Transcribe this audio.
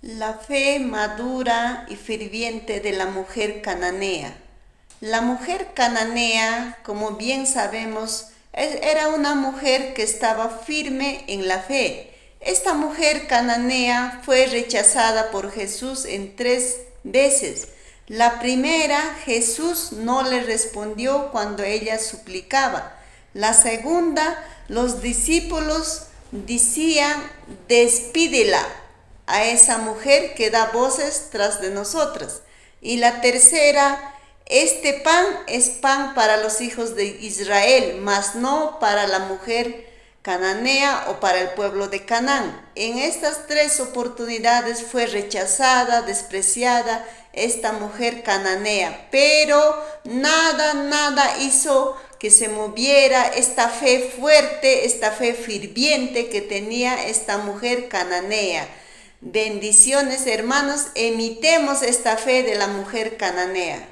La fe madura y ferviente de la mujer cananea. La mujer cananea, como bien sabemos, era una mujer que estaba firme en la fe. Esta mujer cananea fue rechazada por Jesús en 3 veces. La primera, Jesús no le respondió cuando ella suplicaba. La segunda, los discípulos decían, despídela a esa mujer que da voces tras de nosotras. Y la tercera, este pan es pan para los hijos de Israel, mas no para la mujer cananea o para el pueblo de Canaán. En estas 3 oportunidades fue rechazada, despreciada esta mujer cananea, pero nada hizo que se moviera esta fe fuerte, esta fe ferviente que tenía esta mujer cananea. Bendiciones, hermanos, imitemos esta fe de la mujer cananea.